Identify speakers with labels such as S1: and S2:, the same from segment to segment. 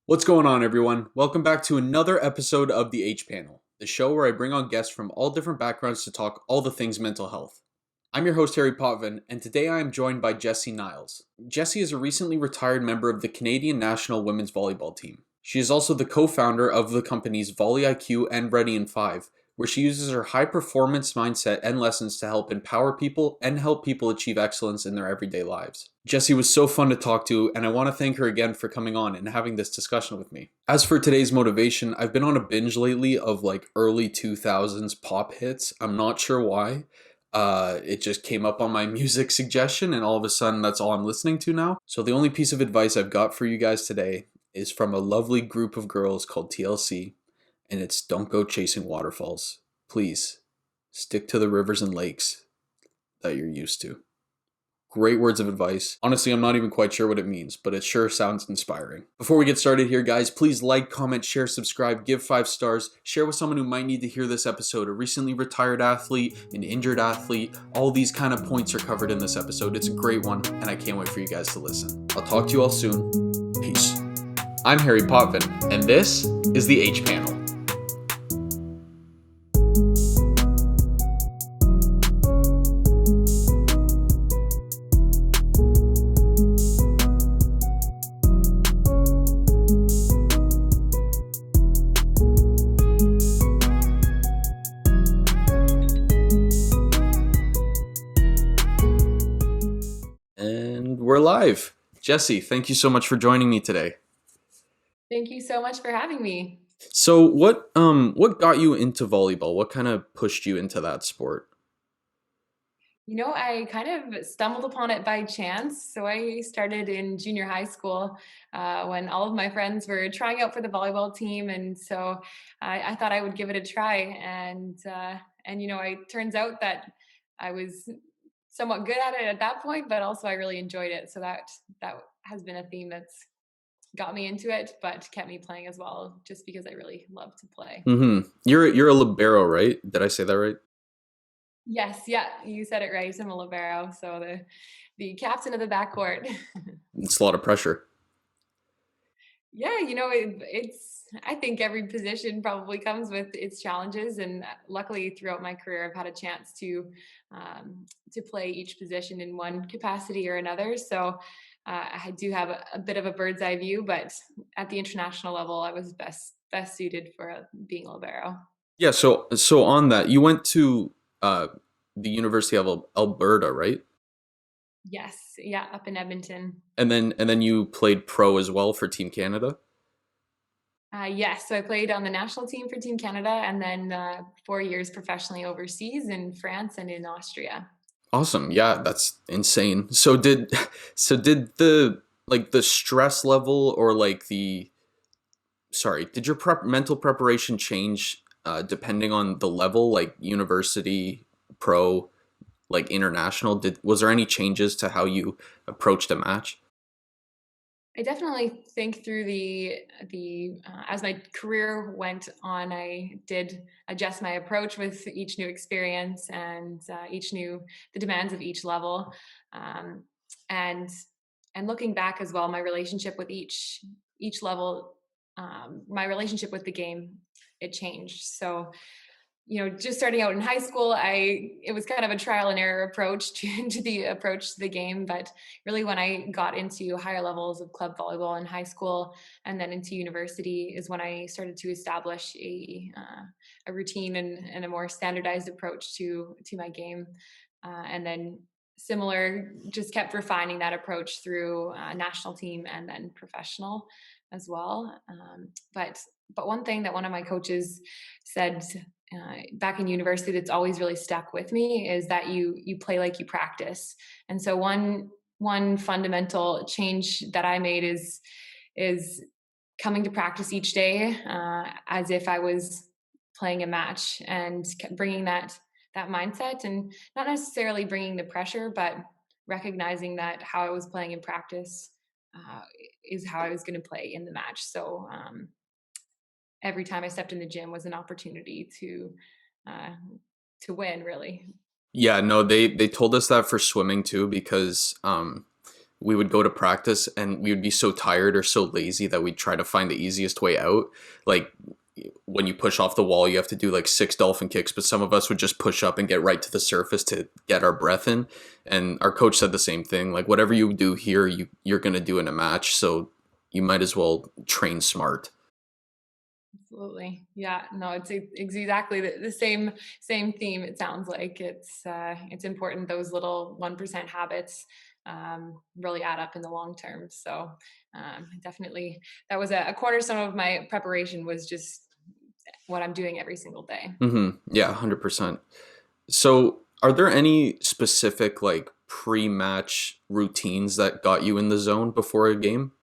S1: What's going on, everyone? Welcome back to another episode of the H Panel, the show where I bring on guests from all different backgrounds to talk all the things mental health. I'm your host, Harry Potvin, and today I am joined by Jessie Niles. Jessie is a recently retired member of the Canadian national women's volleyball team. She is also the co-founder of the companies VolleyIQ and Ready in 5, where she uses her high-performance mindset and lessons to help empower people and help people achieve excellence in their everyday lives. Jessie was so fun to talk to, and I want to thank her again for coming on and having this discussion with me. As for today's motivation, I've been on a binge lately of early 2000s pop hits. I'm not sure why. It just came up on my music suggestion, and all of a sudden that's all I'm listening to now. So the only piece of advice I've got for you guys today is from a lovely group of girls called TLC, and it's don't go chasing waterfalls. Please, stick to the rivers and lakes that you're used to. Great words of advice. Honestly, I'm not even quite sure what it means, but it sure sounds inspiring. Before we get started here, guys, please like, comment, share, subscribe, give 5 stars, share with someone who might need to hear this episode, a recently retired athlete, an injured athlete. All these kind of points are covered in this episode. It's a great one, and I can't wait for you guys to listen. I'll talk to you all soon. Peace. I'm Harry Potvin, and this is the H Panel. And we're live. Jessie, thank you so much for joining me today.
S2: Thank you so much for having me.
S1: So what got you into volleyball? What kind of pushed you into that sport?
S2: I kind of stumbled upon it by chance. So I started in junior high school when all of my friends were trying out for the volleyball team, and so I thought I would give it a try. It turns out that I was somewhat good at it at that point, but also I really enjoyed it. So that has been a theme that's got me into it, but kept me playing as well, just because I really love to play.
S1: Mm-hmm. You're a libero, right? Did I say that right?
S2: Yes, yeah, you said it right. I'm a libero, so the captain of the backcourt.
S1: It's a lot of pressure.
S2: Yeah, it's. I think every position probably comes with its challenges, and luckily throughout my career, I've had a chance to play each position in one capacity or another. So I do have a bit of a bird's eye view, but at the international level, I was best suited for being a libero.
S1: Yeah, so on that, you went to uh the University of Alberta, right?
S2: Yes, yeah, up in Edmonton.
S1: And then you played pro as well for Team Canada?
S2: Yes, so I played on the national team for Team Canada, and then 4 years professionally overseas in France and in Austria.
S1: Awesome. Yeah, that's insane. So did the stress level or did your mental preparation change depending on the level, like university, pro, like international? Was there any changes to how you approached a match?
S2: I definitely think through the as my career went on, I did adjust my approach with each new experience and the demands of each level, um, and and looking back as well, my relationship with each level, my relationship with the game, it changed. So just starting out in high school, it was kind of a trial and error approach to the approach to the game. But really, when I got into higher levels of club volleyball in high school and then into university, is when I started to establish a routine and a more standardized approach to my game. And then similar, just kept refining that approach through national team and then professional as well. But one thing that one of my coaches said back in university that's always really stuck with me is that you play like you practice. And so one fundamental change that I made is coming to practice each day as if I was playing a match, and bringing that mindset, and not necessarily bringing the pressure, but recognizing that how I was playing in practice uh, is how I was going to play in the match. So every time I stepped in the gym was an opportunity uh, to win, really.
S1: Yeah, no, they told us that for swimming too because we would go to practice and we would be so tired or so lazy that we'd try to find the easiest way out. Like when you push off the wall, you have to do like 6 dolphin kicks, but some of us would just push up and get right to the surface to get our breath in. And our coach said the same thing. Like whatever you do here, you're gonna do in a match, so you might as well train smart.
S2: Absolutely. Yeah, no, it's exactly the same theme. It sounds like it's important. Those little 1% habits really add up in the long term. So definitely, that was a cornerstone of my preparation, was just what I'm doing every single day.
S1: Yeah, 100%. So, are there any specific like pre-match routines that got you in the zone before a game?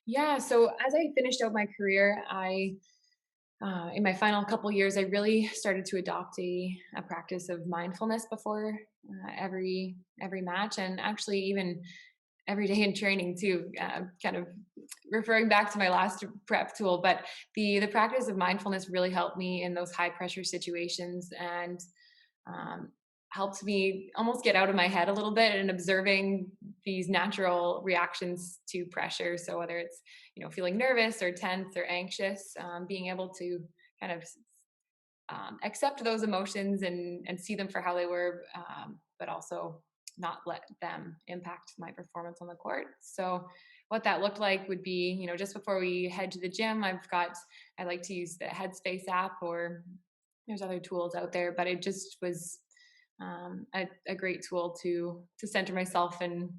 S2: Yeah. So as I finished out my career, I in my final couple years, I really started to adopt a practice of mindfulness before every match, and actually even every day in training too. Kind of referring back to my last prep tool, but the practice of mindfulness really helped me in those high pressure situations, and um, helped me almost get out of my head a little bit and observing these natural reactions to pressure. So whether it's feeling nervous or tense or anxious, being able to kind of accept those emotions and see them for how they were, but also not let them impact my performance on the court. So what that looked like would be, just before we head to the gym, I like to use the Headspace app, or there's other tools out there, but it just was a great tool to center myself and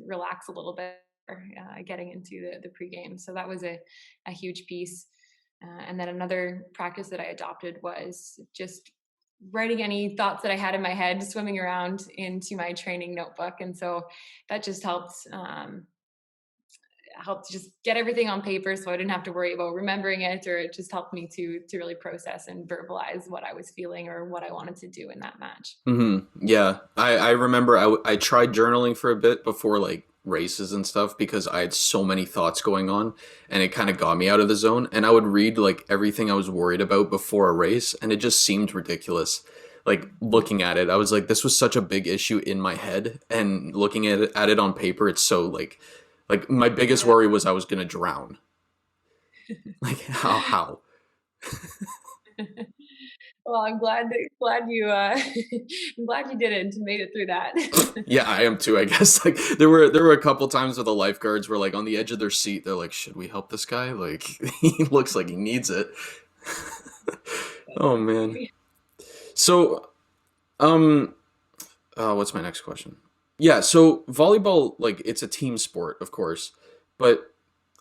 S2: relax a little bit, getting into the pregame. So that was a huge piece. And then another practice that I adopted was just writing any thoughts that I had in my head, swimming around into my training notebook. And so that just helped just get everything on paper, so I didn't have to worry about remembering it, or it just helped me to really process and verbalize what I was feeling or what I wanted to do in that match.
S1: Yeah, I remember I tried journaling for a bit before like races and stuff because I had so many thoughts going on, and it kind of got me out of the zone. And I would read like everything I was worried about before a race, and it just seemed ridiculous. Like looking at it, I was like, this was such a big issue in my head, and looking at it on paper, it's so like my biggest
S2: Yeah.
S1: worry was I was gonna drown. Like how?
S2: Well, I'm glad you I'm glad you did it and made it through that.
S1: Yeah, I am too. I guess like there were a couple times where the lifeguards were like on the edge of their seat. They're like, "Should we help this guy? Like he looks like he needs it." Oh man. So, um, what's my next question? Yeah, so volleyball, like it's a team sport, of course, but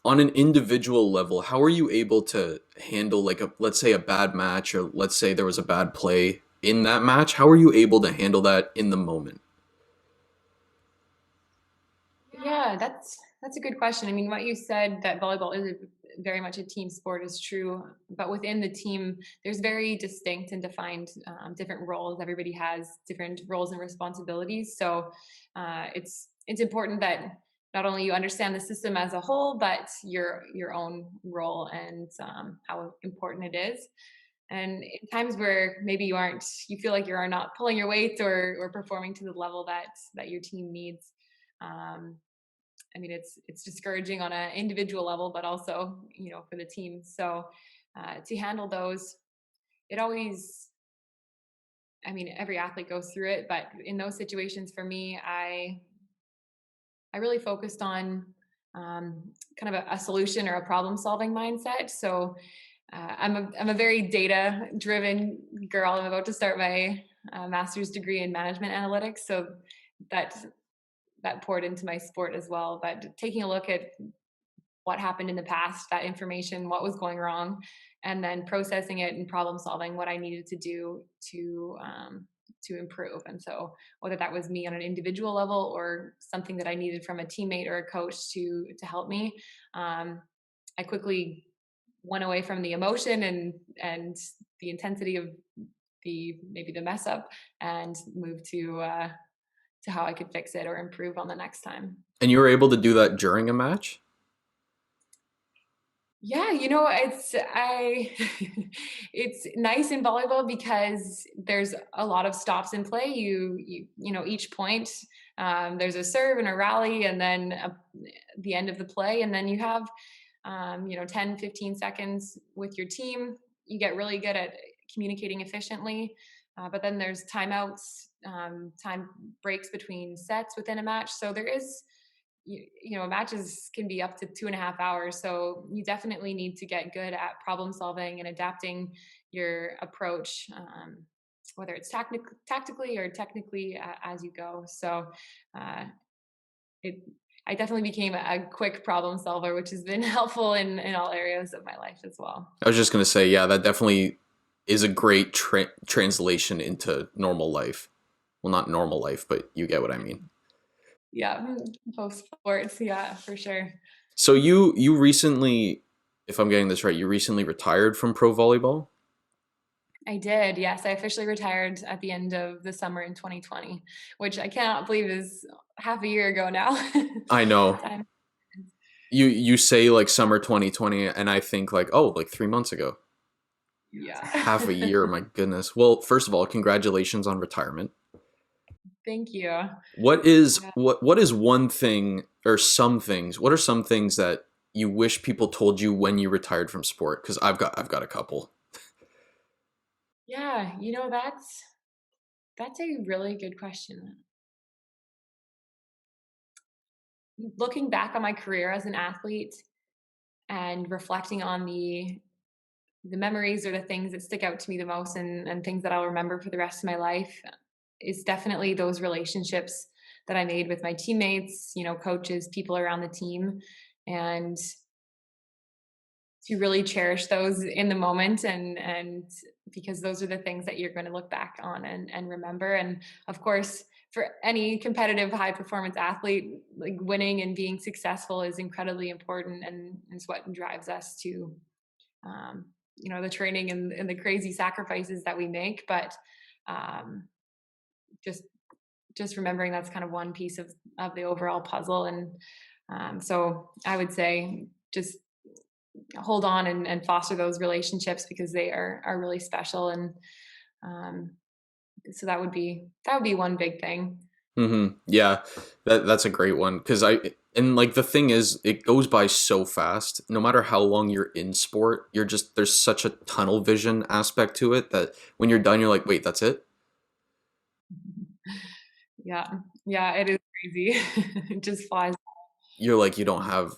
S1: on an individual level, how are you able to handle like a let's say a bad match, or let's say there was a bad play in that match? How are you able to handle that in the moment?
S2: Yeah, that's a good question. I mean, what you said, that volleyball is very much a team sport, is true, but within the team, there's very distinct and defined different roles. Everybody has different roles and responsibilities. So it's important that not only you understand the system as a whole, but your own role and how important it is. And in times where maybe you feel like you are not pulling your weight or performing to the level that your team needs. Um, I mean, it's discouraging on an individual level, but also for the team. So to handle those, it always, I mean, every athlete goes through it, but in those situations for me, I really focused on kind of a solution or a problem solving mindset. So I'm a very data driven girl. I'm about to start my master's degree in management analytics, so that that poured into my sport as well. But taking a look at what happened in the past, that information, what was going wrong, and then processing it and problem solving what I needed to do to improve. And so whether that was me on an individual level or something that I needed from a teammate or a coach to help me, I quickly went away from the emotion and the intensity of the maybe the mess up, and moved to how I could fix it or improve on the next time.
S1: And you were able to do that during a match?
S2: Yeah, it's nice in volleyball because there's a lot of stops in play. Each point There's a serve and a rally, and then the end of the play, and then you have 10, 15 seconds with your team. You get really good at communicating efficiently, but then there's timeouts, time breaks between sets within a match. So there is, matches can be up to 2.5 hours. So you definitely need to get good at problem solving and adapting your approach, whether it's tactically or technically, as you go. So uh, it I definitely became a quick problem solver, which has been helpful in all areas of my life as well.
S1: I was just going to say, yeah, that definitely is a great translation into normal life. Well, not normal life, but you get what I mean.
S2: Yeah, both sports, yeah, for sure.
S1: So you recently, if I'm getting this right, you recently retired from pro volleyball?
S2: I did, yes. I officially retired at the end of the summer in 2020, which I cannot believe is half a year ago now.
S1: I know.
S2: Time.
S1: You say like summer 2020 and I think like, oh, like 3 months ago.
S2: Yeah.
S1: Half a year, my goodness. Well, first of all, congratulations on retirement.
S2: Thank you.
S1: What is
S2: Yeah.
S1: what is one thing or some things? What are some things that you wish people told you when you retired from sport? Because I've got a couple.
S2: Yeah, that's a really good question. Looking back on my career as an athlete and reflecting on the memories or the things that stick out to me the most, and things that I'll remember for the rest of my life, is definitely those relationships that I made with my teammates, coaches, people around the team, and to really cherish those in the moment, and because those are the things that you're going to look back on and remember. And of course, for any competitive high performance athlete, like winning and being successful is incredibly important, and is what drives us to the training and the crazy sacrifices that we make. But um, just just remembering that's kind of one piece of the overall puzzle. And so I would say just hold on and foster those relationships, because they are really special. And um, so that would be one big thing.
S1: Yeah, that's a great one because I and like the thing is, it goes by so fast. No matter how long you're in sport, you're just there's such a tunnel vision aspect to it that when you're done, you're like, wait, that's it.
S2: Yeah, yeah, it is crazy. It just flies.
S1: You're like, you don't have,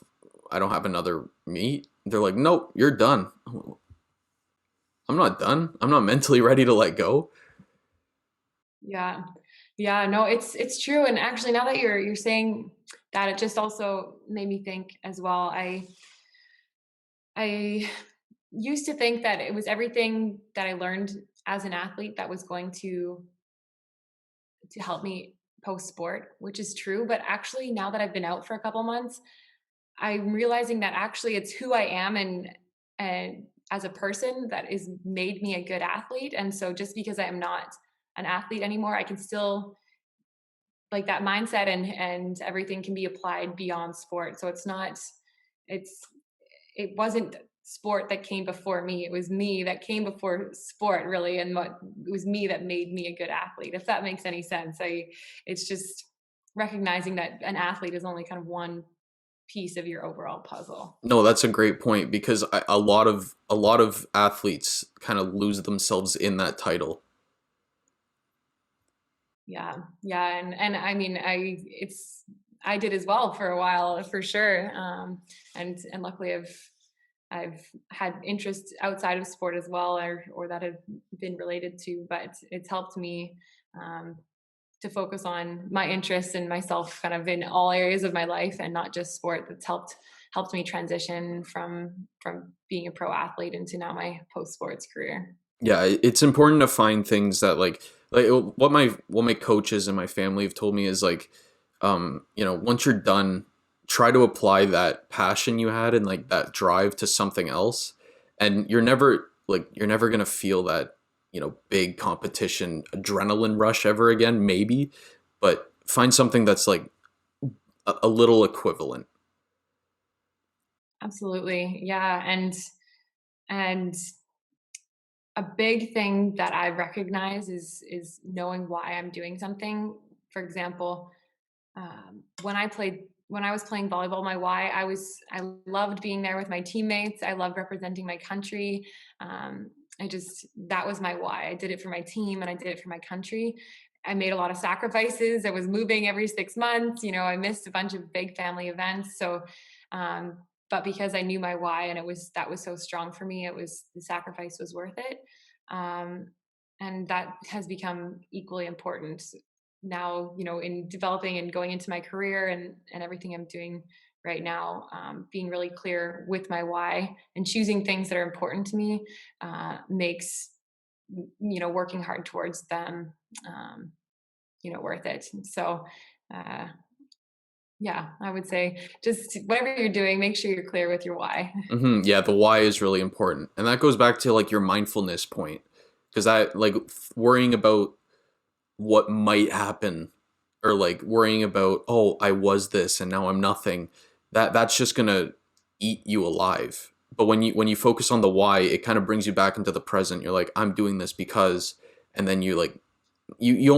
S1: I don't have another meet. They're like, nope, you're done. I'm not done. I'm not mentally ready to let go.
S2: Yeah. Yeah, no, it's true. And actually, now that you're saying that, it just also made me think as well. I used to think that it was everything that I learned as an athlete that was going to help me post sport, which is true. But actually, now that I've been out for a couple months, I'm realizing that actually it's who I am, and as a person, that is made me a good athlete. And so just because I am not an athlete anymore, I can still, like, that mindset and everything can be applied beyond sport. So it's it wasn't sport that came before me. It was me that came before sport, really. And it was me that made me a good athlete, if that makes any sense. It's just recognizing that an athlete is only kind of one piece of your overall puzzle.
S1: No, that's a great point because a lot of athletes kind of lose themselves in that title.
S2: Yeah, yeah, and I mean, I did as well for a while, for sure. And luckily, I've had interests outside of sport as well, or that have been related to. But it's helped me, um, to focus on my interests and myself, kind of in all areas of my life, and not just sport. That's helped me transition from being a pro athlete into now my post sports career.
S1: Yeah, it's important to find things that like what my coaches and my family have told me is like once you're done, try to apply that passion you had and like that drive to something else, and you're never going to feel that, big competition adrenaline rush ever again, maybe, but find something that's like a little equivalent.
S2: Absolutely, yeah, and a big thing that I recognize is knowing why I'm doing something. For example, when I was playing volleyball, my why, I loved being there with my teammates. I loved representing my country. That was my why. I did it for my team and I did it for my country. I made a lot of sacrifices. I was moving every 6 months. I missed a bunch of big family events. But because I knew my why and that was so strong for me, the sacrifice was worth it. Um, and that has become equally important now, in developing and going into my career and everything I'm doing right now, being really clear with my why and choosing things that are important to me makes working hard towards them worth it. So uh, yeah, I would say just whatever you're doing, make sure you're clear with your why.
S1: Yeah, the why is really important. And that goes back to like your mindfulness point. Because I like worrying about what might happen, or like worrying about, oh, I was this and now I'm nothing. That's just gonna eat you alive. But when you focus on the why, it kind of brings you back into the present. You're like, I'm doing this because, and then you like you're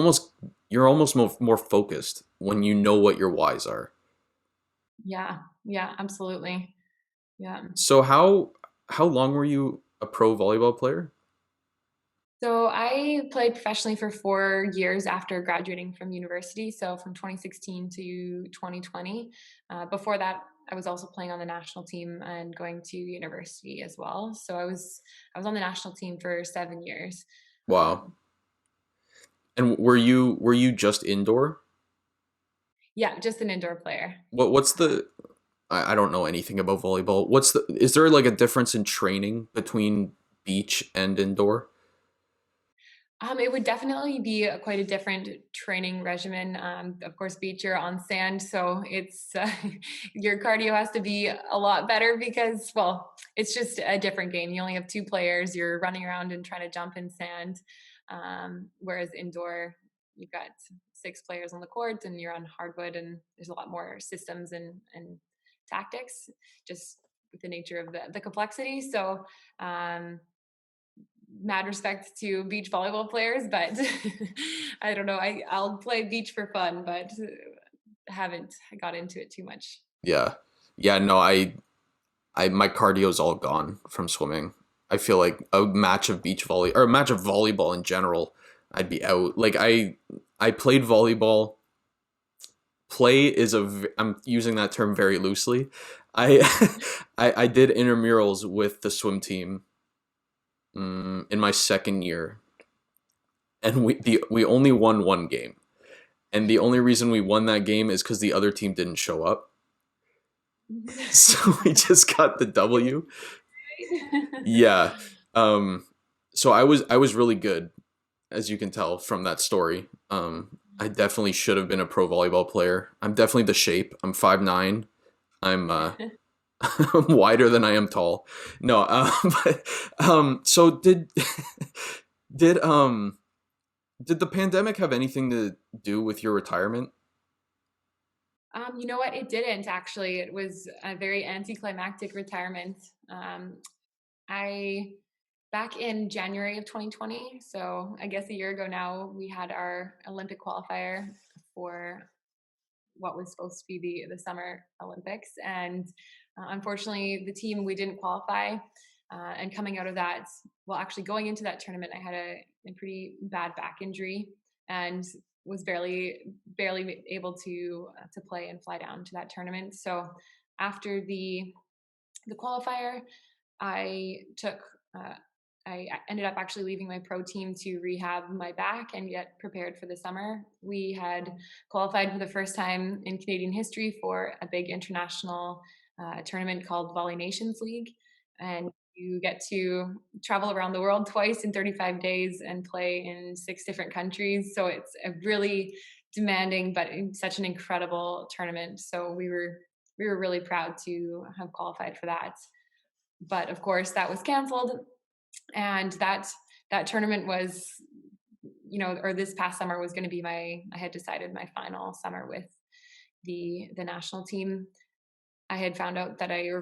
S1: almost more focused when you know what your whys are.
S2: Yeah, yeah, absolutely. Yeah.
S1: So how long were you a pro volleyball player?
S2: So I played professionally for 4 years after graduating from university. So from 2016 to 2020. Before that, I was also playing on the national team and going to university as well. So I was on the national team for 7 years.
S1: Wow.
S2: Um,
S1: And were you just indoor?
S2: yeah, just an indoor player.
S1: What's
S2: Uh,
S1: the I don't know anything about volleyball. Is there like a difference in training between beach and indoor?
S2: It would definitely be quite a different training regimen. Of course, beach, you're on sand, so it's your cardio has to be a lot better because, well, it's just a different game. You only have two players. You're running around and trying to jump in sand, whereas indoor, you've got six players on the court, and you're on hardwood, and there's a lot more systems and tactics, just with the nature of the complexity. So. Mad respect to beach volleyball players, but I don't know. I'll play beach for fun, but haven't got into it too much.
S1: Yeah. Yeah, no, I my cardio's all gone from swimming. I feel like a match of beach volley or a match of volleyball in general, I'd be out. Like I played volleyball. Play is I'm using that term very loosely. I I did intramurals with the swim team in my second year, and we only won one game, and the only reason we won that game is because the other team didn't show up. So we just got the W. Yeah. Um. So I was really good, as you can tell from that story. I definitely should have been a pro volleyball player. I'm definitely the shape. I'm 5'9". I'm I'm wider than I am tall. No. But so did did the pandemic have anything to do with your retirement?
S2: You know what? It didn't actually. It was a very anticlimactic retirement. I Back in January of 2020, so I guess a year ago now, we had our Olympic qualifier for what was supposed to be the Summer Olympics, and unfortunately, the team we didn't qualify. And coming out of that, well, actually going into that tournament, I had a pretty bad back injury and was barely able to play and fly down to that tournament. So after the qualifier, I took. I ended up actually leaving my pro team to rehab my back and get prepared for the summer. We had qualified for the first time in Canadian history for a big international tournament called Volley Nations League. And you get to travel around the world twice in 35 days and play in 6 different countries. So it's a really demanding, but such an incredible tournament. So we were really proud to have qualified for that. But of course, that was canceled, and that tournament was, or this past summer was going to be I had decided my final summer with the national team. I had found out that I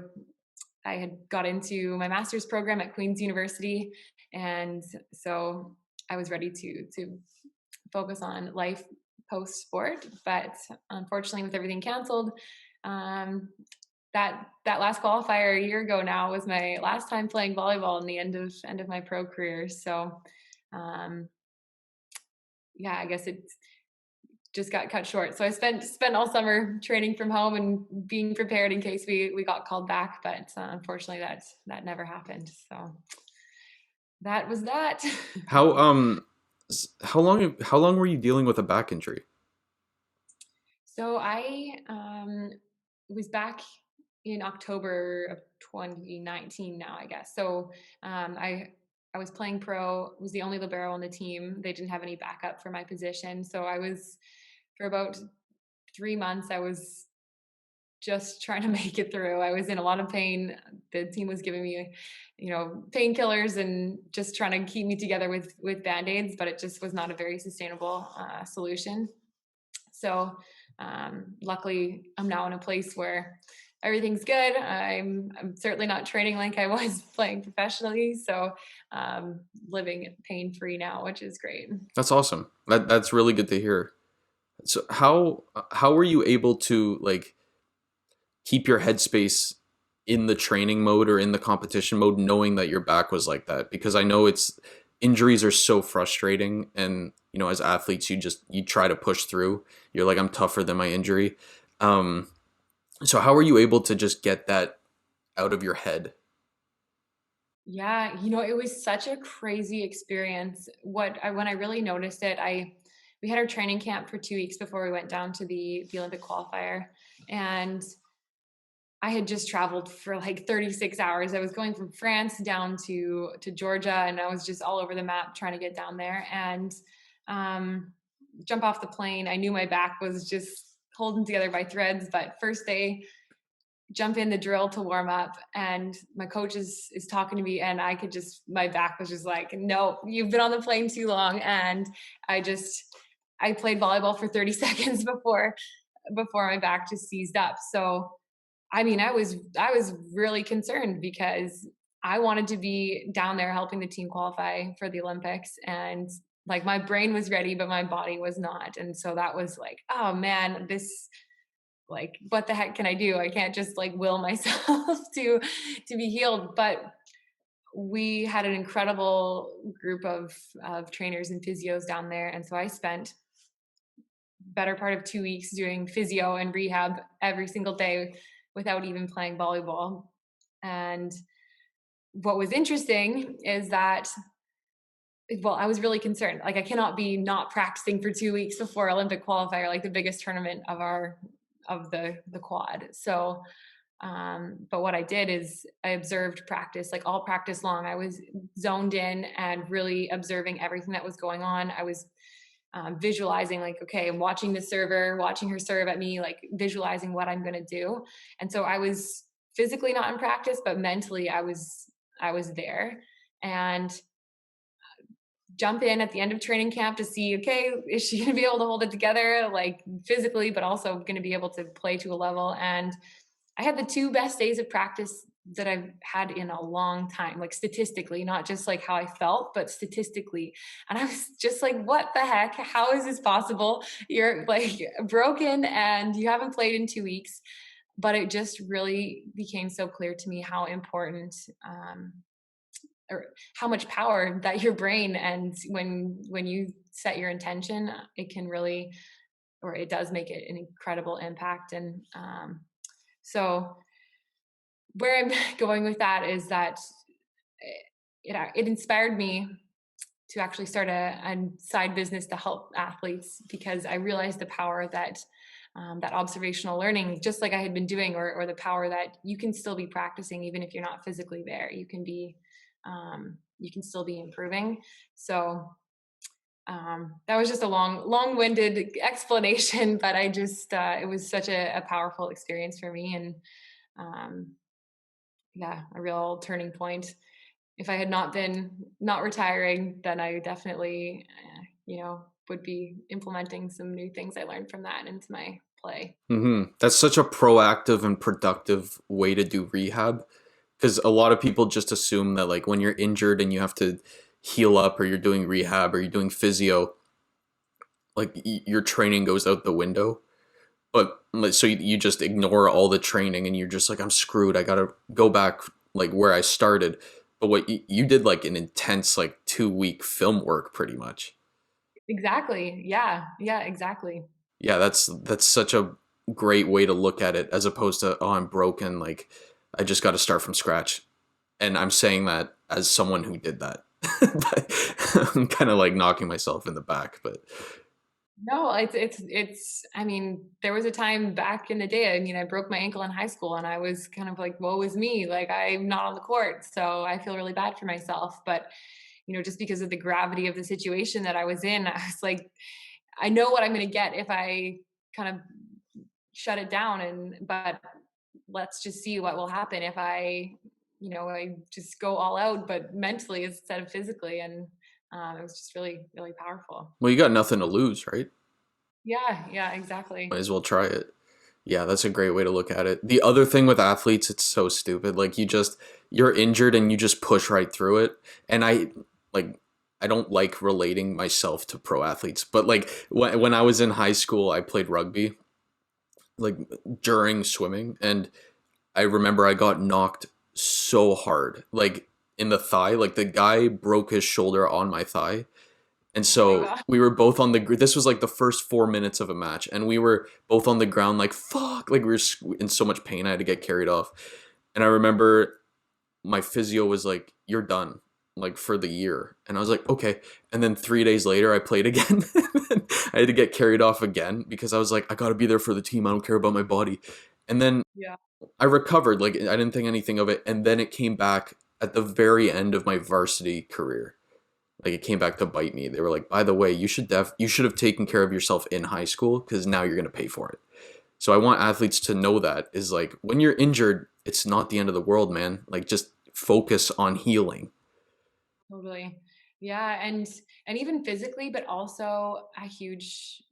S2: had got into my master's program at Queen's University, and so I was ready to focus on life post sport, but unfortunately with everything canceled, um, that last qualifier a year ago now was my last time playing volleyball in the end of my pro career. So um, yeah, I guess it just got cut short. So I spent all summer training from home and being prepared in case we got called back, but unfortunately that never happened. So that was that.
S1: How how long were you dealing with a back injury?
S2: So I was back in October of 2019 now, I guess. So I was playing pro, was the only libero on the team. They didn't have any backup for my position. So I was for about 3 months, I was just trying to make it through. I was in a lot of pain. The team was giving me, painkillers and just trying to keep me together with band-aids, but it just was not a very sustainable solution. So luckily, I'm now in a place where everything's good. I'm certainly not training like I was playing professionally, so living pain-free now, which is great.
S1: That's awesome. That's really good to hear. So how were you able to like keep your headspace in the training mode or in the competition mode, knowing that your back was like that? Because I know it's injuries are so frustrating, and as athletes, you try to push through. You're like, I'm tougher than my injury. Um, so how are you able to just get that out of your head?
S2: Yeah, it was such a crazy experience. When I really noticed it, we had our training camp for 2 weeks before we went down to the Olympic qualifier, and I had just traveled for like 36 hours. I was going from France down to Georgia, and I was just all over the map trying to get down there. And um, jump off the plane, I knew my back was just holding together by threads. But first day, jump in the drill to warm up, and my coach is talking to me, and my back was just like, no, you've been on the plane too long. And I played volleyball for 30 seconds before my back just seized up. So I mean, I was really concerned because I wanted to be down there helping the team qualify for the Olympics, and like my brain was ready but my body was not. And so that was like, oh man, this, like, what the heck can I do? I can't just like will myself to be healed. But we had an incredible group of trainers and physios down there, and so I spent better part of 2 weeks doing physio and rehab every single day without even playing volleyball. And what was interesting is that, well, I was really concerned. Like, I cannot be not practicing for 2 weeks before Olympic qualifier, like the biggest tournament of the quad. So, but what I did is I observed practice, like all practice long. I was zoned in and really observing everything that was going on. I was visualizing, like, okay, I'm watching the server, watching her serve at me, like visualizing what I'm going to do. And so I was physically not in practice, but mentally I was there. And jump in at the end of training camp to see, okay, is she going to be able to hold it together, like physically, but also going to be able to play to a level. And I had the two best days of practice that I've had in a long time, like statistically, not just like how I felt, but statistically. And I was just like, what the heck? How is this possible? You're like broken and you haven't played in 2 weeks. But it just really became so clear to me how important, or how much power that your brain, and when you set your intention, it can really, or it does make it an incredible impact. And so where I'm going with that is that it inspired me to actually start a side business to help athletes, because I realized the power that that observational learning, just like I had been doing, or the power that you can still be practicing even if you're not physically there. You can still be improving. So that was just a long-winded explanation, but I just it was such a powerful experience for me. And um, yeah, a real turning point. If I had not retiring, then I definitely, would be implementing some new things I learned from that into my play.
S1: That's such a proactive and productive way to do rehab, because a lot of people just assume that like when you're injured and you have to heal up, or you're doing rehab or you're doing physio, like your training goes out the window. But like, so you just ignore all the training and you're just like, I'm screwed. I gotta go back like where I started. But what you did like an intense like 2 week film work pretty much.
S2: Exactly. Yeah. Yeah, exactly.
S1: Yeah, that's such a great way to look at it as opposed to, oh, I'm broken, like I just got to start from scratch. And I'm saying that as someone who did that. But I'm kind of like knocking myself in the back, but
S2: No, it's I mean, there was a time back in the day, I mean, I broke my ankle in high school and I was kind of like, woe is me, like I'm not on the court, so I feel really bad for myself. But, just because of the gravity of the situation that I was in, I was like, I know what I'm going to get if I kind of shut it down. But let's just see what will happen if I just go all out, but mentally instead of physically. And it was just really, really powerful.
S1: well, you got nothing to lose, right?
S2: Yeah, yeah,
S1: Might
S2: exactly.
S1: as well try it. Yeah, that's a great way to look at it. The other thing with athletes, it's so stupid. Like you're injured and you just push right through it. And like I don't like relating myself to pro athletes, but like when I was in high school, I played rugby like during swimming, and I remember I got knocked so hard, like in the thigh. Like the guy broke his shoulder on my thigh, and
S2: Oh my
S1: so
S2: god.
S1: we were both on the. This was like the first 4 minutes of a match, and we were both on the ground, like fuck, like we were in so much pain. I had to get carried off, and I remember my physio was like, "You're done." Like for the year, and I was like, okay. And then 3 days later, I played again. I had to get carried off again because I was like, I gotta be there for the team. I don't care about my body. And then
S2: Yeah.
S1: I recovered. Like I didn't think anything of it, and then it came back at the very end of my varsity career. Like it came back to bite me. They were like, "By the way, you should have taken care of yourself in high school because now you're gonna pay for it." So I want athletes to know that is like when you're injured, it's not the end of the world, man. Like just focus on healing.
S2: Totally. Yeah, and even physically, but also a huge,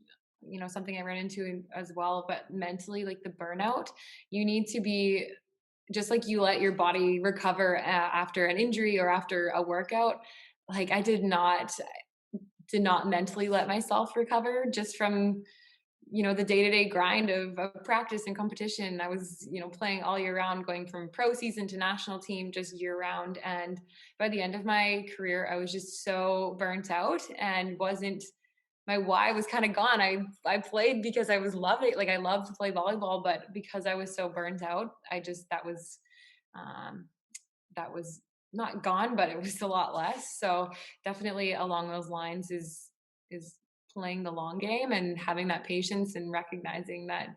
S2: something I ran into as well, but mentally, like the burnout, you need to be just like you let your body recover after an injury or after a workout. Like I did not mentally let myself recover just from the day-to-day grind of practice and competition. I was playing all year round, going from pro season to national team just year round. And by the end of my career, I was just so burnt out and wasn't my why was kind of gone. I played because I was loving it, like I love to play volleyball, but because I was so burnt out, I just um that was not gone, but it was a lot less. So definitely along those lines is playing the long game and having that patience and recognizing that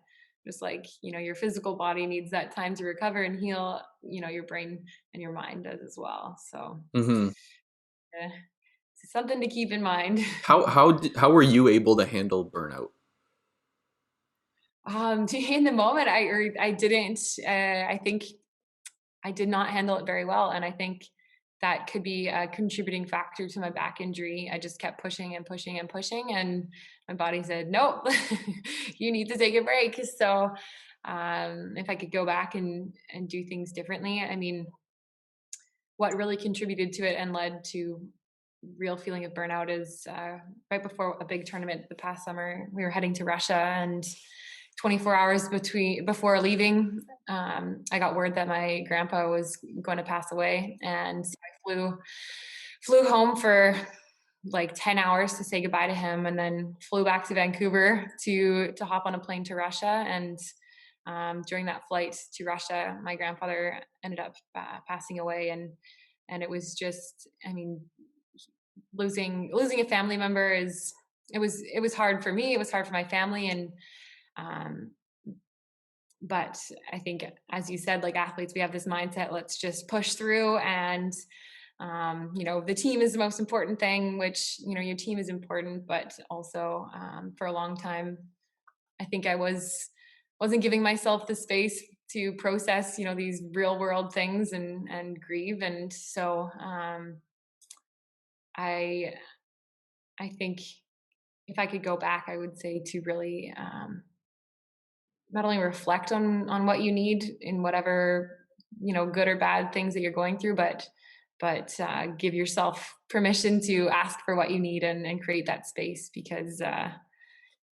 S2: just like your physical body needs that time to recover and heal, your brain and your mind does as well. So
S1: Hmm.
S2: yeah, it's something to keep in mind.
S1: How were you able to handle burnout?
S2: In the moment, I didn't. I think I did not handle it very well. And I think that could be a contributing factor to my back injury. I just kept pushing and pushing and pushing. And my body said, nope, you need to take a break. So if I could go back and do things differently, I mean, what really contributed to it and led to real feeling of burnout is right before a big tournament the past summer, we were heading to Russia, and 24 hours before leaving, I got word that my grandpa was going to pass away, and so I flew home for like 10 hours to say goodbye to him, and then flew back to Vancouver to hop on a plane to Russia. And during that flight to Russia, my grandfather ended up passing away, and it was just, I mean, losing a family member is it was hard for me, it was hard for my family. And um, but I think, as you said, like athletes, we have this mindset, let's just push through. And the team is the most important thing, which your team is important, but also for a long time I think I wasn't giving myself the space to process these real world things and grieve. And so i I think if I could go back, I would say to really not only reflect on what you need in whatever good or bad things that you're going through, but give yourself permission to ask for what you need and create that space, because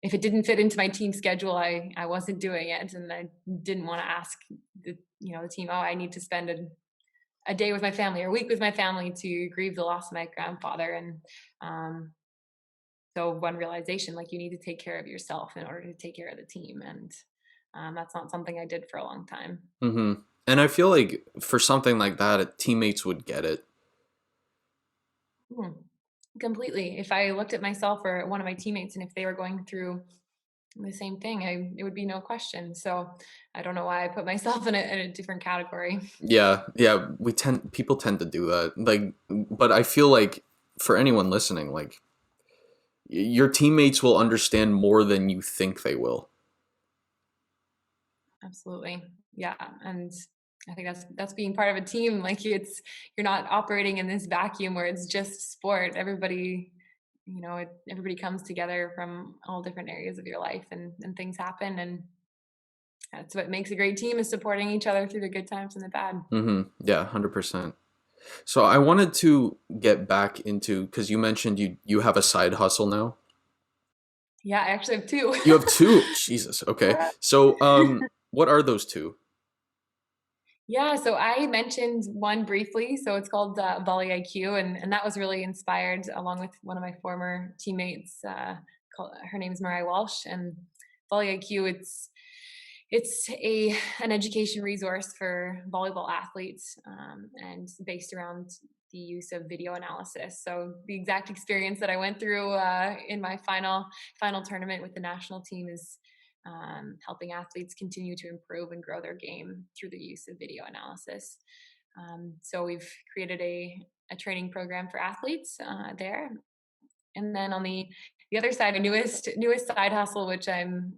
S2: if it didn't fit into my team schedule, I wasn't doing it, and I didn't want to ask the team, oh, I need to spend a day with my family or a week with my family to grieve the loss of my grandfather. And um, so one realization, like, you need to take care of yourself in order to take care of the team. And that's not something I did for a long time.
S1: Hmm. And I feel like for something like that, teammates would get it.
S2: Hmm. Completely. If I looked at myself or one of my teammates and if they were going through the same thing, it would be no question. So I don't know why I put myself in a different category.
S1: Yeah, yeah, people tend to do that. Like, but I feel like for anyone listening, like your teammates will understand more than you think they will.
S2: Absolutely. Yeah. And I think that's being part of a team. Like, you're not operating in this vacuum where it's just sport. Everybody comes together from all different areas of your life, and things happen. And that's what makes a great team, is supporting each other through the good times and the bad.
S1: Yeah, 100%. So I wanted to get back into, because you mentioned you have a side hustle now.
S2: Yeah, I actually have two.
S1: You have two. Jesus. Okay. So what are those two?
S2: Yeah, so I mentioned one briefly. So it's called VolleyIQ, and that was really inspired along with one of my former teammates. Her name's Mariah Walsh, and VolleyIQ, it's an education resource for volleyball athletes, and based around the use of video analysis. So the exact experience that I went through in my final tournament with the national team is helping athletes continue to improve and grow their game through the use of video analysis. So we've created a training program for athletes there. And then on the other side, a newest side hustle, which I'm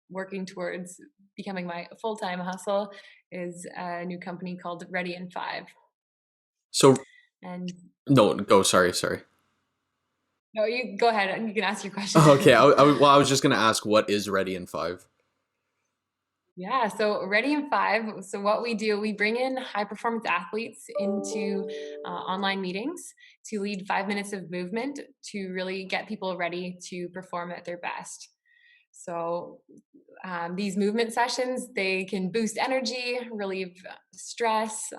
S2: working towards becoming my full-time hustle, is a new company called Ready in 5.
S1: So
S2: And
S1: no, go. Sorry.
S2: no, you go ahead and you can ask your question.
S1: Okay. Well, I was just gonna ask, what is Ready in 5?
S2: Yeah, so Ready in 5. So what we do, we bring in high performance athletes into online meetings to lead 5 minutes of movement to really get people ready to perform at their best. So these movement sessions, they can boost energy, relieve stress,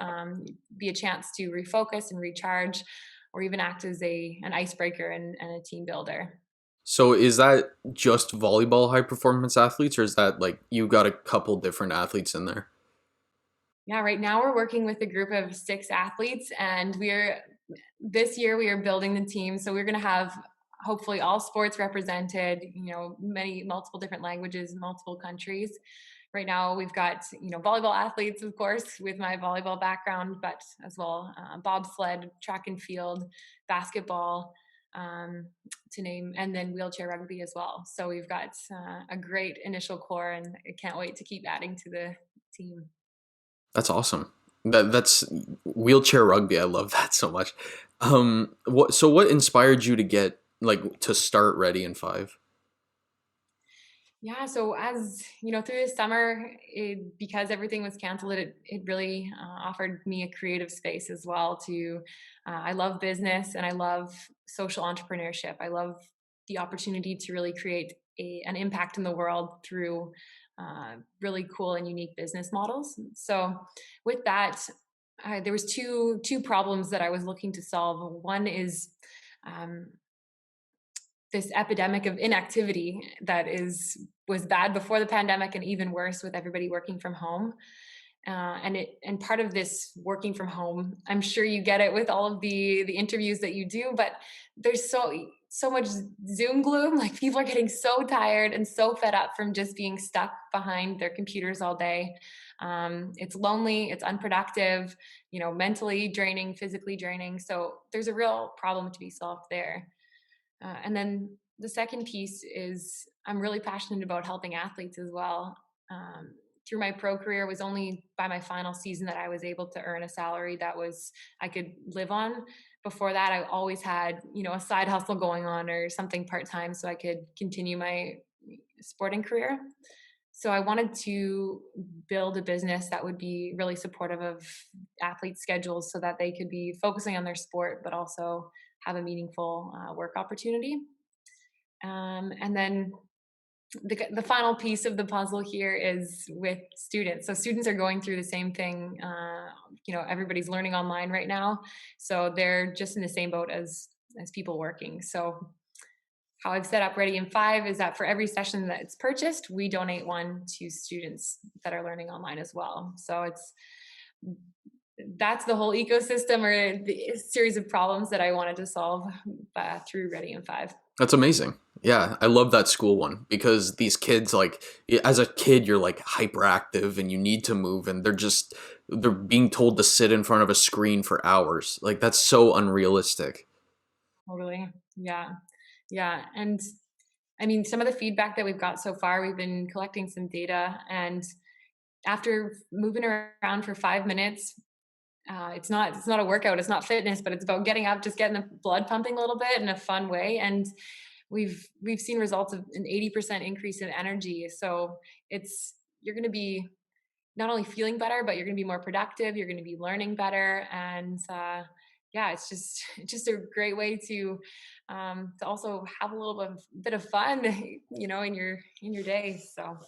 S2: be a chance to refocus and recharge, or even act as an icebreaker and a team builder.
S1: So is that just volleyball high performance athletes, or is that like you got a couple different athletes in there?
S2: Yeah, right now we're working with a group of 6 athletes, and this year we are building the team. So we're going to have hopefully all sports represented, multiple different languages, multiple countries. Right now we've got, volleyball athletes, of course, with my volleyball background, but as well, bobsled, track and field, basketball, um, to name, and then wheelchair rugby as well. So we've got a great initial core, and I can't wait to keep adding to the team.
S1: That's awesome. That's wheelchair rugby. I love that so much. What inspired you to get like to start Ready in 5?
S2: Yeah, so as you know, through the summer, because everything was canceled, it really offered me a creative space as well. I love business and I love social entrepreneurship. I love the opportunity to really create an impact in the world through really cool and unique business models. So, with that, there was two problems that I was looking to solve. One is um, this epidemic of inactivity that was bad before the pandemic and even worse with everybody working from home. And part of this working from home, I'm sure you get it with all of the interviews that you do, but there's so much Zoom gloom. Like, people are getting so tired and so fed up from just being stuck behind their computers all day. It's lonely, it's unproductive, mentally draining, physically draining. So there's a real problem to be solved there. And then the second piece is, I'm really passionate about helping athletes as well. Through my pro career, it was only by my final season that I was able to earn a salary that was I could live on. Before that, I always had, a side hustle going on or something part time so I could continue my sporting career. So I wanted to build a business that would be really supportive of athletes' schedules so that they could be focusing on their sport, but also have a meaningful work opportunity. And then the final piece of the puzzle here is with students. So students are going through the same thing. Everybody's learning online right now, so they're just in the same boat as people working. So how I've set up Ready in 5 is that for every session that's purchased, we donate one to students that are learning online as well. So that's the whole ecosystem or the series of problems that I wanted to solve through Ready in 5.
S1: That's amazing. Yeah, I love that school one because these kids, like, as a kid, you're like hyperactive and you need to move, and they're being told to sit in front of a screen for hours. Like, that's so unrealistic.
S2: Totally. Yeah. Yeah. And I mean, some of the feedback that we've got so far, we've been collecting some data, and after moving around for 5 minutes, it's not a workout, it's not fitness, but it's about getting up, just getting the blood pumping a little bit in a fun way. And we've seen results of an 80% increase in energy. So you're going to be not only feeling better, but you're going to be more productive. You're going to be learning better, and yeah, it's just a great way to also have a little bit of fun, in your day. So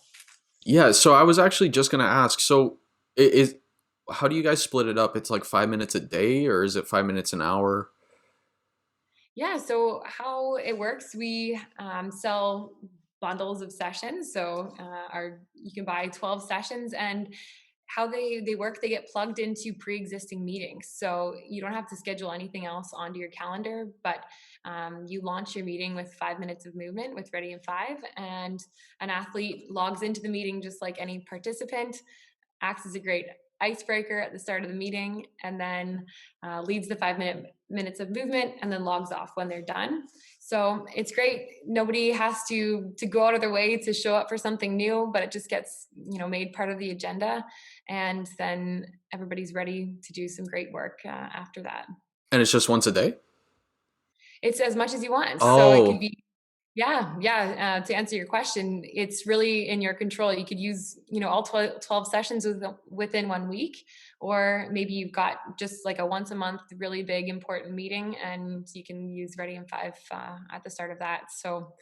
S1: Yeah, so I was actually just gonna ask. So, is how do you guys split it up? It's like 5 minutes a day, or is it 5 minutes an hour?
S2: yeah, so how it works, we sell bundles of sessions. So our you can buy 12 sessions, and how they work, they get plugged into pre-existing meetings. So you don't have to schedule anything else onto your calendar, but you launch your meeting with 5 minutes of movement with Ready in 5, and an athlete logs into the meeting just like any participant, acts as a great icebreaker at the start of the meeting, and then leads the minutes of movement, and then logs off when they're done. So it's great. Nobody has to go out of their way to show up for something new, but it just gets made part of the agenda, and then everybody's ready to do some great work after that.
S1: And it's just once a day?
S2: It's as much as you want. So it could
S1: Oh,
S2: be yeah, yeah. To answer your question, it's really in your control. You could use, all 12 sessions within 1 week, or maybe you've got just like a once a month, really big, important meeting, and you can use Ready in 5 at the start of that. So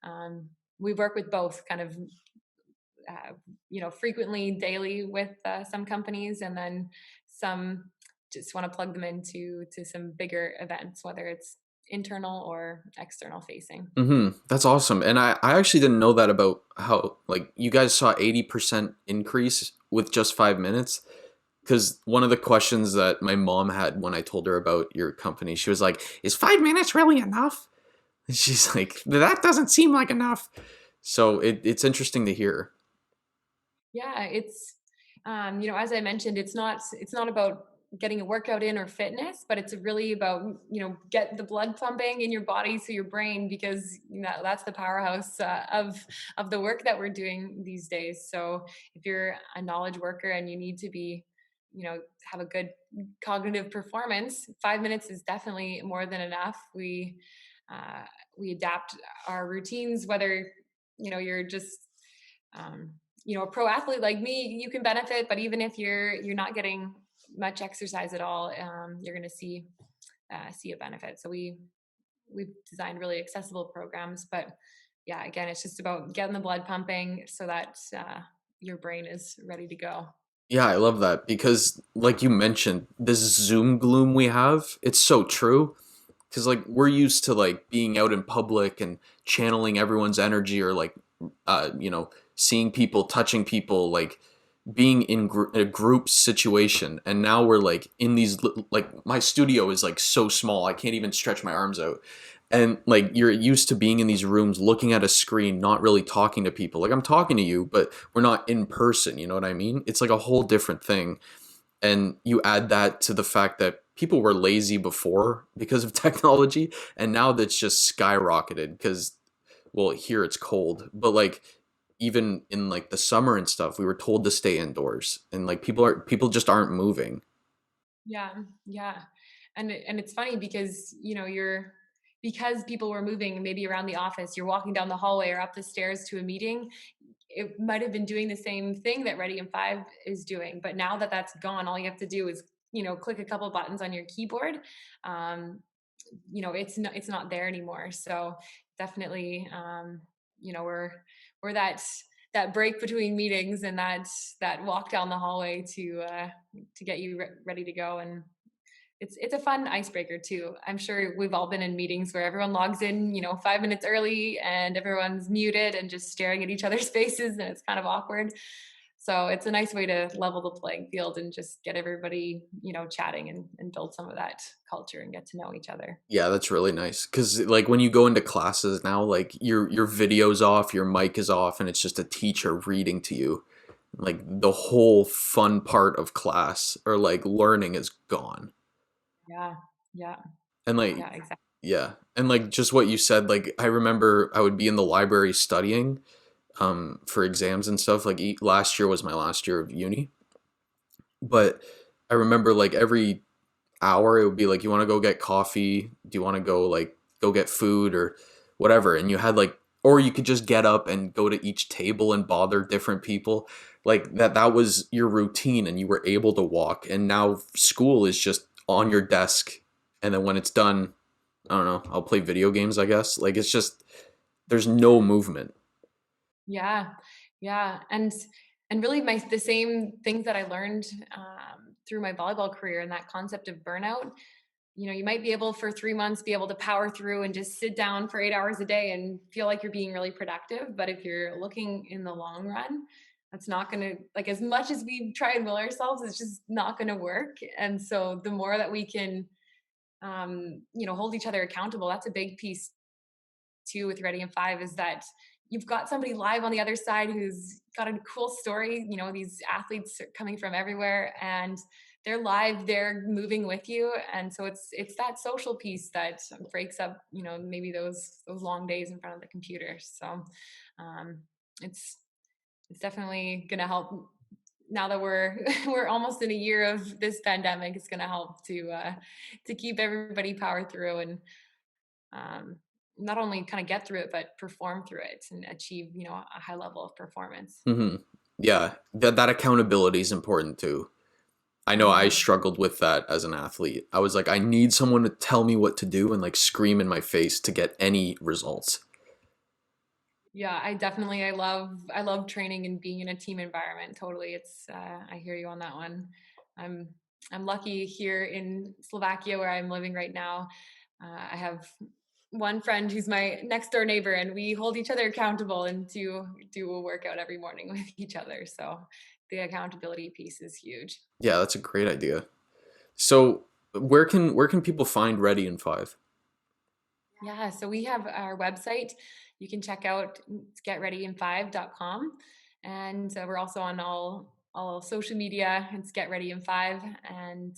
S2: um, we work with both kind of, frequently daily with some companies, and then some just want to plug them to some bigger events, whether it's internal or external facing.
S1: that's awesome. And I actually didn't know that about how, like, you guys saw 80% increase with just 5 minutes. Because one of the questions that my mom had when I told her about your company, she was like, "Is 5 minutes really enough?" And she's like, "That doesn't seem like enough." So it's interesting to hear.
S2: Yeah, as I mentioned, it's not about getting a workout in or fitness, but it's really about, get the blood pumping in your body to your brain, because that's the powerhouse of the work that we're doing these days. So if you're a knowledge worker and you need to be, have a good cognitive performance, 5 minutes is definitely more than enough. Uh, we adapt our routines, whether you're just um, a pro athlete like me, you can benefit. But even if you're not getting much exercise at all, you're going to see a benefit. So we've designed really accessible programs. But yeah, again, it's just about getting the blood pumping so that your brain is ready to go.
S1: Yeah, I love that because, like you mentioned, this Zoom gloom we have, it's so true. Because, like, we're used to, like, being out in public and channeling everyone's energy, or, like, seeing people, touching people, like, being in a group situation. And now we're, like, in these, like, my studio is, like, so small, I can't even stretch my arms out. And, like, you're used to being in these rooms looking at a screen, not really talking to people. Like, I'm talking to you, but we're not in person, you know what I mean? It's like a whole different thing. And you add that to the fact that people were lazy before because of technology, and now that's just skyrocketed because, well, here it's cold, but, like, even in, like, the summer and stuff, we were told to stay indoors, and, like, people just aren't moving.
S2: Yeah, yeah. And it's funny because, because people were moving maybe around the office, you're walking down the hallway or up the stairs to a meeting, it might have been doing the same thing that Ready in 5 is doing. But now that that's gone, all you have to do is, click a couple buttons on your keyboard. Um, it's not there anymore. So definitely, we're that break between meetings, and that walk down the hallway to get you ready to go. And it's a fun icebreaker too. I'm sure we've all been in meetings where everyone logs in, 5 minutes early, and everyone's muted and just staring at each other's faces, and it's kind of awkward. So it's a nice way to level the playing field and just get everybody, chatting, and build some of that culture and get to know each other.
S1: Yeah, that's really nice. Cause like when you go into classes now, like your video's off, your mic is off, and it's just a teacher reading to you. Like the whole fun part of class or like learning is gone.
S2: Yeah. Yeah.
S1: And like
S2: Yeah, exactly.
S1: yeah. And like just what you said, like I remember I would be in the library studying for exams and stuff. Like last year was my last year of uni. But I remember like every hour it would be like, you want to go get coffee, do you want to go like go get food or whatever, and you had like, or you could just get up and go to each table and bother different people, like that was your routine and you were able to walk. And now school is just on your desk, and then when it's done, I don't know, I'll play video games, I guess. Like it's just there's no movement.
S2: Yeah, yeah, and really the same things that I learned through my volleyball career, and that concept of burnout. You might be able for 3 months be able to power through and just sit down for 8 hours a day and feel like you're being really productive. But if you're looking in the long run, that's not going to, like, as much as we try and will ourselves, it's just not going to work. And so the more that we can, hold each other accountable, that's a big piece too with Ready in 5, is that you've got somebody live on the other side who's got a cool story. These athletes are coming from everywhere, and they're live, they're moving with you. And so it's that social piece that breaks up, maybe those long days in front of the computer. So um, it's it's definitely going to help now that we're we're almost in a year of this pandemic. It's going to help to keep everybody power through, and um, not only kind of get through it, but perform through it and achieve, a high level of performance.
S1: Yeah, that accountability is important too. I know I
S2: Hmm.
S1: struggled with that as an athlete. I was like, I need someone to tell me what to do and like scream in my face to get any results.
S2: Yeah, I love training and being in a team environment. Totally. I hear you on that one. I'm I'm lucky here in Slovakia where I'm living right now. I have one friend who's my next door neighbor, and we hold each other accountable and do a workout every morning with each other. So the accountability piece is huge.
S1: Yeah, that's a great idea. So where can people find Ready in 5?
S2: Yeah, so we have our website. You can check out getreadyin5.com. And we're also on all social media. It's Get Ready in 5. And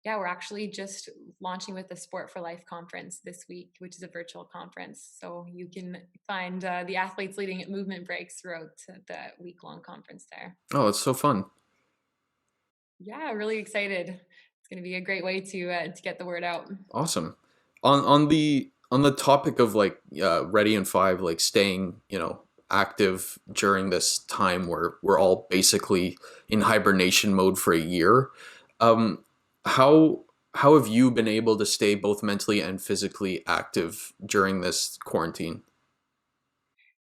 S2: yeah, we're actually just launching with the Sport for Life conference this week, which is a virtual conference. So you can find the athletes leading movement breaks throughout the week-long conference there.
S1: Oh, it's so fun.
S2: Yeah, really excited. It's going to be a great way to get the word out.
S1: Awesome. On the topic of like Ready in 5, like staying, active during this time where we're all basically in hibernation mode for a year. Um, how how have you been able to stay both mentally and physically active during this quarantine?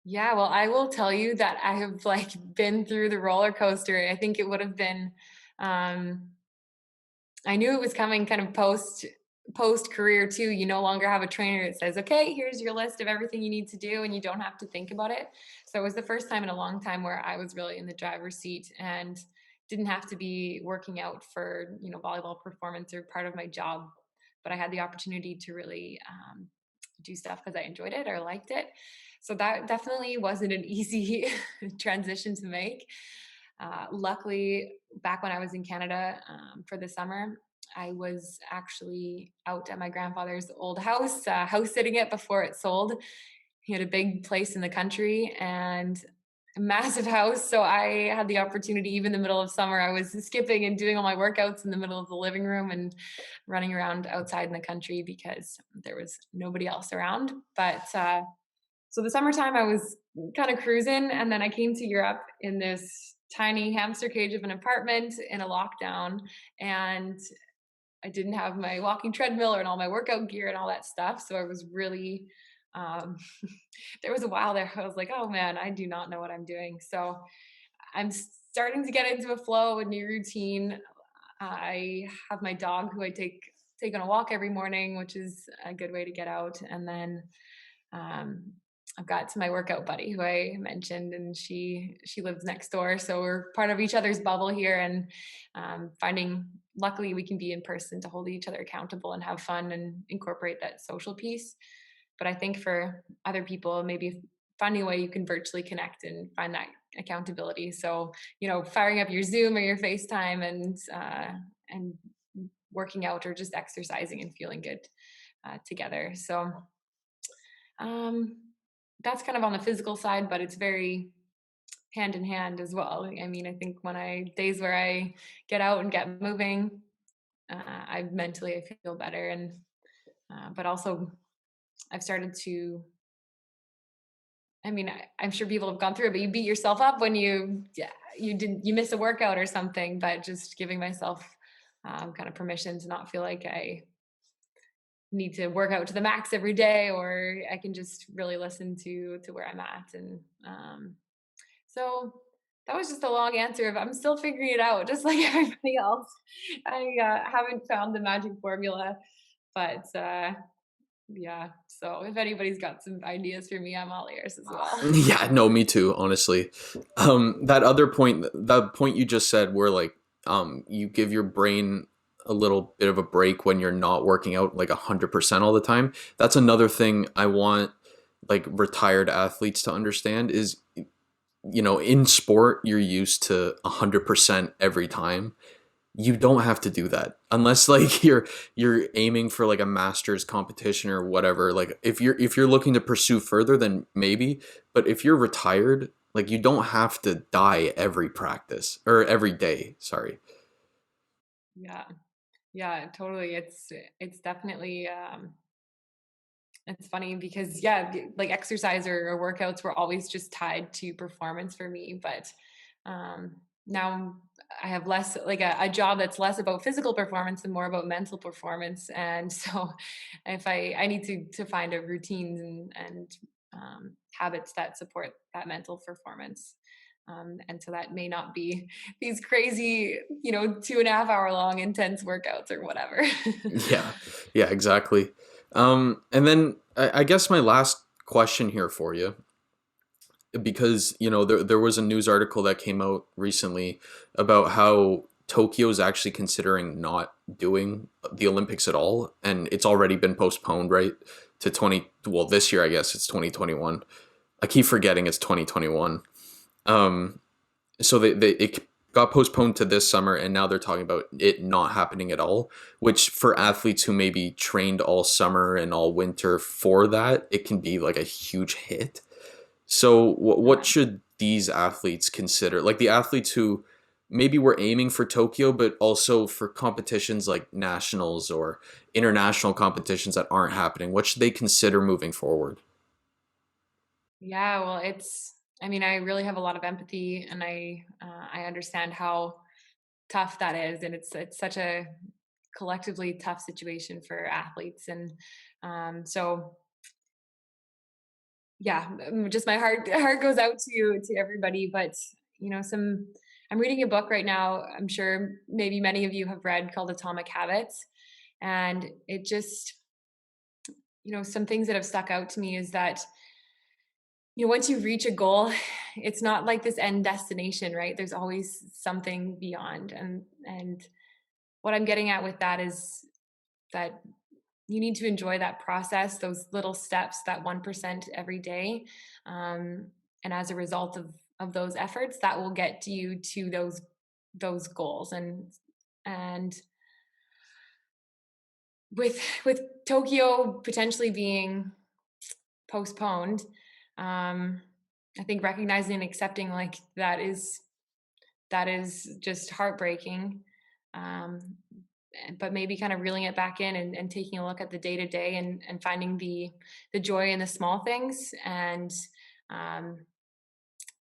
S2: Yeah, well, I will tell you that I have like been through the roller coaster. I think it would have been um I knew it was coming kind of post career too. You no longer have a trainer that says, "Okay, here's your list of everything you need to do," and you don't have to think about it. So it was the first time in a long time where I was really in the driver's seat and didn't have to be working out for, volleyball performance or part of my job, but I had the opportunity to really do stuff because I enjoyed it or liked it. So that definitely wasn't an easy transition to make. Luckily, back when I was in Canada for the summer, I was actually out at my grandfather's old house, house sitting it before it sold. He had a big place in the country and a massive house. So I had the opportunity, even in the middle of summer, I was skipping and doing all my workouts in the middle of the living room and running around outside in the country because there was nobody else around. But so the summertime, I was kind of cruising, and then I came to Europe in this tiny hamster cage of an apartment in a lockdown, and I didn't have my walking treadmill and all my workout gear and all that stuff. So I was really um, there was a while there I was like, oh man, I do not know what I'm doing. So I'm starting to get into a flow, a new routine. I have my dog who I take on a walk every morning, which is a good way to get out. And then um, I've got to my workout buddy who I mentioned, and she lives next door, so we're part of each other's bubble here. And finding, luckily, we can be in person to hold each other accountable and have fun and incorporate that social piece. But I think for other people, maybe finding a way you can virtually connect and find that accountability. So, firing up your Zoom or your FaceTime and working out or just exercising and feeling good together. So um, that's kind of on the physical side, but it's very hand in hand as well. I mean, I think days where I get out and get moving, I feel better, and but also I've started to. I mean, I'm sure people have gone through it, but you beat yourself up when you miss a workout or something. But just giving myself kind of permission to not feel like I need to work out to the max every day, or I can just really listen to where I'm at. And so that was just a long answer of I'm still figuring it out, just like everybody else. I haven't found the magic formula, but yeah. So if anybody's got some ideas for me, I'm all ears as well.
S1: Yeah, no, me too, honestly. That point you just said where like you give your brain a little bit of a break when you're not working out like 100% all the time. That's another thing I want like retired athletes to understand is in sport you're used to 100% every time. You don't have to do that unless like you're aiming for like a masters competition or whatever. Like if you're looking to pursue further, then maybe. But if you're retired, like you don't have to die every practice or every day, sorry.
S2: Yeah. Yeah, totally. It's definitely it's funny because like exercise or workouts were always just tied to performance for me, but now I have less like a job that's less about physical performance and more about mental performance. And so if I need to find a routine and habits that support that mental performance. And so that may not be these crazy, 2.5 hour long intense workouts or whatever.
S1: Yeah, yeah, exactly. And then I guess my last question here for you, because there was a news article that came out recently about how Tokyo is actually considering not doing the Olympics at all, and it's already been postponed, right, to 20. Well, this year I guess it's 2021. I keep forgetting it's 2021. So it got postponed to this summer, and now they're talking about it not happening at all. Which for athletes who maybe trained all summer and all winter for that, it can be like a huge hit. So what
S2: Yeah.
S1: should these athletes consider? Like the athletes who maybe were aiming for Tokyo, but also for competitions like nationals or international competitions that aren't happening. What should they consider moving forward?
S2: Yeah, well, I mean, I really have a lot of empathy, and I understand how tough that is, and it's such a collectively tough situation for athletes. And so yeah, just my heart goes out to everybody. But some I'm reading a book right now. I'm sure maybe many of you have read, called Atomic Habits, and it just some things that have stuck out to me is that once you reach a goal, it's not like this end destination, right? There's always something beyond. And what I'm getting at with that is that you need to enjoy that process, those little steps, that 1% every day. Um, and as a result of those efforts, that will get you to those goals. And with Tokyo potentially being postponed, I think recognizing and accepting like that is just heartbreaking. Um, but maybe kind of reeling it back in and taking a look at the day to day and finding the joy in the small things, um,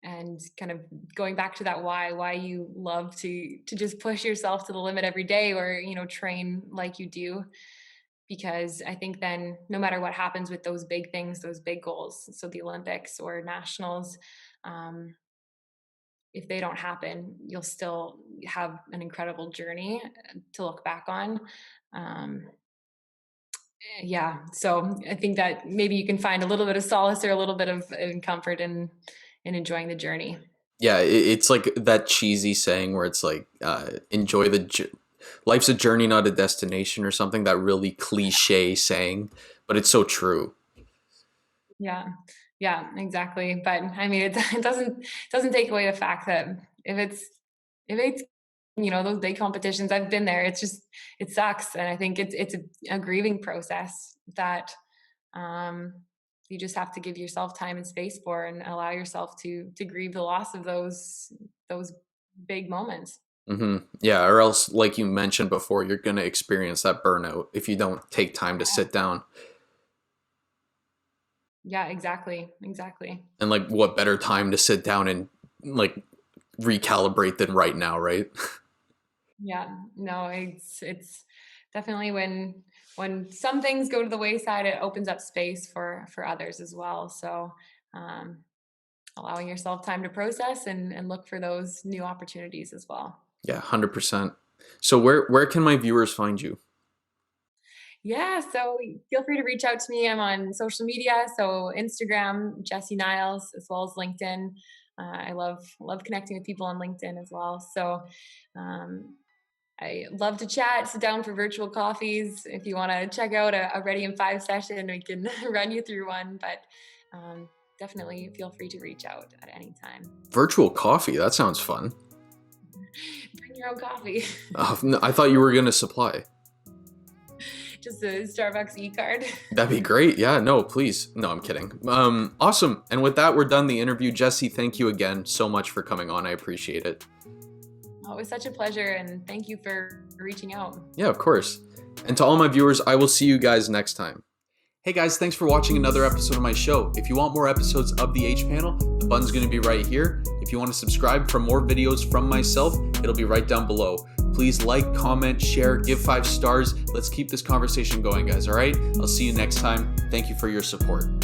S2: and kind of going back to that why you love to just push yourself to the limit every day, or train like you do, because I think then no matter what happens with those big things, those big goals, so the Olympics or nationals, um, if they don't happen, you'll still have an incredible journey to look back on. Um, yeah, so I think that maybe you can find a little bit of solace or a little bit of comfort in enjoying the journey.
S1: Yeah, it's like that cheesy saying where it's like, enjoy life's a journey, not a destination, or something. That really cliche saying, but it's so true.
S2: Yeah, yeah, exactly. But I mean, it doesn't take away the fact that if it's those big competitions, I've been there. It's just it sucks, and I think it's a grieving process that um, you just have to give yourself time and space for, and allow yourself to grieve the loss of those big moments.
S1: Yeah, or else, like you mentioned before, you're gonna experience that burnout if you don't take time to sit down.
S2: Yeah, exactly, exactly.
S1: And like, what better time to sit down and like recalibrate than right now, right?
S2: Yeah, no, it's definitely when some things go to the wayside, it opens up space for others as well. So um, allowing yourself time to process and look for those new opportunities as well.
S1: Yeah, 100%. So where can my viewers find you?
S2: Yeah, so feel free to reach out to me. I'm on social media, so Instagram, Jessie Niles, as well as LinkedIn. I love connecting with people on LinkedIn as well. So um, I love to chat, sit down for virtual coffees. If you want to check out a Ready in 5 session, we can run you through one. But definitely feel free to reach out at any time.
S1: Virtual coffee. That sounds fun.
S2: Bring your own coffee.
S1: No, I thought you were gonna supply.
S2: Just a Starbucks e-card.
S1: That'd be great. Yeah, no, please. No, I'm kidding. Awesome. And with that, we're done the interview. Jessie, thank you again so much for coming on. I appreciate it.
S2: Oh, it was such a pleasure, and thank you for reaching out.
S1: Yeah, of course. And to all my viewers, I will see you guys next time. Hey guys, thanks for watching another episode of my show. If you want more episodes of the H Panel, the button's going to be right here. If you want to subscribe for more videos from myself, it'll be right down below. Please like, comment, share, give 5 stars. Let's keep this conversation going, guys, all right? I'll see you next time. Thank you for your support.